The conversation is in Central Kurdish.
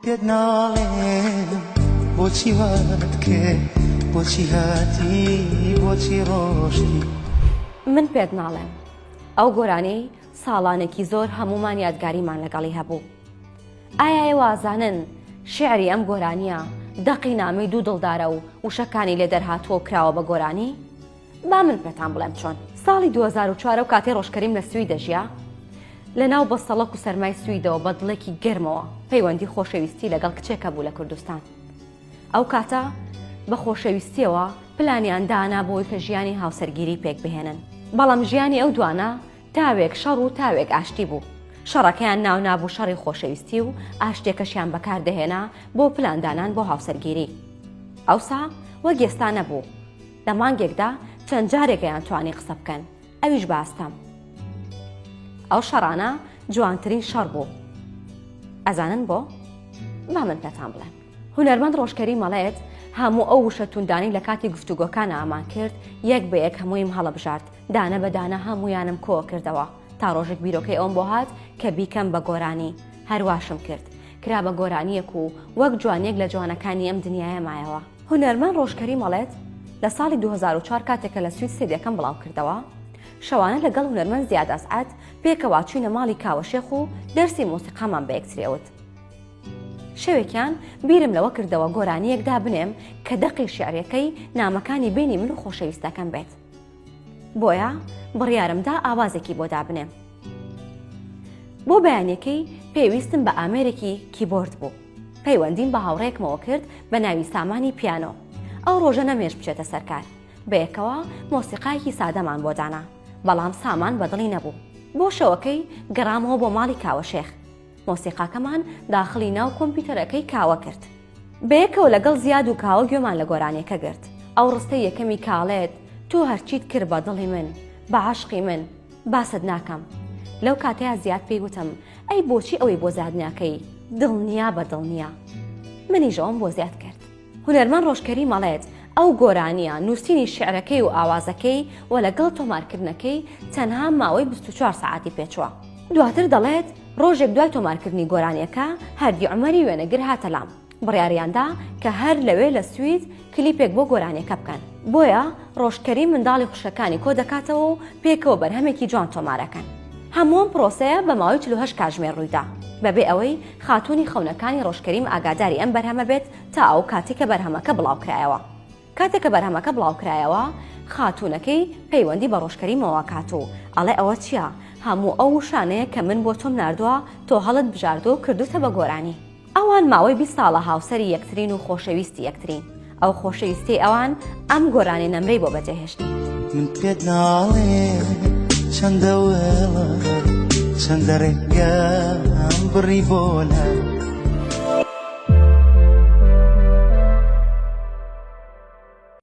پێت ناڵێم بۆچی وات کرد بۆچی هاتی بۆچی ڕۆشتی من پێت ناڵێم ئەو گۆرانەی ساڵانێکی زۆر هەمومان یادگاریمان لەگەڵی هەبوو. ئایا ئێوازانن شێعری ئەم گۆرانیە دەقی نامەی دوو دڵدارە و وشەکانی لێ دەرهاتووە و کراوە بە گۆرانی؟ با من پێتان بڵێم چۆن. ساڵی 2004 و کاتێ ڕۆژکەریم لە سوید دەژیا لەناو بەستەڵەک و سەرمای سویدەوە بە دڵێکی گەرمەوە پەیوەندی خۆشەویستی لەگەڵ کچێکە بوو لە کوردستان. ئەو کاتە بە خۆشەویستیەوە پلانیان دانا بۆی کە ژیانی هاوسەرگیری پێک بهێنن. بەڵام ژیانی ئەو دوانە تاوێک شەڕ و تاوێک ئاشتی بوو. شەڕەکەیان ناو نابوو شەڕی خۆشەویستی و ئاشتێکەشیان بەکاردەهێنا بۆ پلاندانان بۆ هاوسەرگیری. ئەوسا وەک ئێستا نەبوو. لە مانگێکدا چەند جارێکیان توانی قسە بکەن. ئەویش باستەم. ئەو شەڕانە جوانترین شەڕ بوو. ئەزانن بۆ؟ با من پێتان بڵێم. هونەرمەند ڕۆژکەری مەڵێت هەموو ئەو وشە توندانی لە کاتی گفتوگۆکان ئامان کرد یەک بە یەک هەموویم هەڵەبژارد دانە بە دانە هەموویانم کۆ کردەوە تا ڕۆژێک بیرۆکەی ئەوم بۆ هات کە بیکەم بە گۆرانی هەرواشم کرد کرا بە گۆرانیەک و وەک جوانێک لە جوانەکانی ئەم دنیاە مایەوە. هونەرمەند ڕۆژکەری مەڵێت لە ساڵی 2004 کاتێکە لە سوید سێدەکەم بڵاو کردەوە شەوانە لەگەڵ هونەرمەند زیاد ئەسعەد پێکەوە چوینە ماڵی کاوەشێخ و دەرسی مۆسیقامان بە یەکترێوت. شەوێکیان بیرم لەوە کردەوە گۆرانیەکدا بنێم کە دەقی شیعرەکەی نامەکانی بینی من و خۆشەویستەکەم بێت. بۆیە بڕیارمدا ئاوازێکی بۆ دابنێم. بۆ بەیانەکەی پێویستم بە ئامێرێکی کیبۆرد بوو. پەیوەندیم بە هاوڕێکمەوە کرد بە ناوی سامانی پیانۆ. ئەو ڕۆژە نەمێش بچێتە سەرکار. بەیەکەوە مۆسیقایەکی سادەمان بۆ دانا. بەڵام سامان بەدڵی نەبوو. بۆ شەوەکەی گەڕامەوە بۆ ماڵی کاوەشێخ. مۆسیقاکەمان داخلی ناو کۆمپیوتەرەکەی کاوە کرد. بەیەکەوە لەگەڵ زیاد و کاوە گوێمان لە گۆرانیەکە گرت. ئەو ڕستەی یەکەمی کاڵێت تۆ هەرچیت کرد بە دڵی من بە عاشقی من باست ناکەم. لەو کاتەیە زیاد پێی وتم ئەی بۆچی ئەوەی بۆ زیاد ناکەی دڵنیا بە دڵنیا. منیش ئەوم بۆ زیاد کرد. هونەرمەند ڕۆژکەری مەڵێت ئەو گۆرانیە نووسینی شیعرەکەی و ئاوازەکەی و لەگەڵ تۆمارکردنەکەی تەنها ماوەی 24 ساعتی پێچووە. دواتر دەڵێت ڕۆژێک دوای تۆمارکردنی گۆرانیەکە هەردی عومەری وێنەگر هاتە لام. بڕیاریاندا کە هەر لەوێ لە سوید کلیپێک بۆ گۆرانیەکە بکەن. بۆیە ڕۆژکەری منداڵی خوشەکانی کۆ دەکاتەوە و پێکەوە بەرهەمێکی جوان تۆمارەکەن. هەمووم پرۆسەیە بە ماوەی 48 کاتژمێر ڕوویدا بەبێ ئەوەی خاتوونی خەونەکانی ڕۆژکەریم ئاگاداری ئەم بەرهەمە بێت تا ئەو کاتێککە بەرهەمەکە بڵاوکرایەوە. کاتێککە بەرهەمەکە بڵاوکرایەوە خاتوونەکەی پەیوەندی بە ڕۆژکەریمەوە کاتوو ئەڵێ ئەوە چییە؟ هەموو ئەو شانەیە کە من بۆ تۆم ناردووە تۆ هەڵت بژاردو و کردوتە بە گۆرانی. ئەوان ماوەی 20 ساڵە هاوسەری یەکترین و خۆشەویستی یەکترین. ئەو خۆشەویستی ئەوان ئەم گۆرانی نەمرەی بۆ بەجێهێشتی. من پێت ناڵێم چەندە وێڵە چەندە ڕێگەم بڕی بۆ لە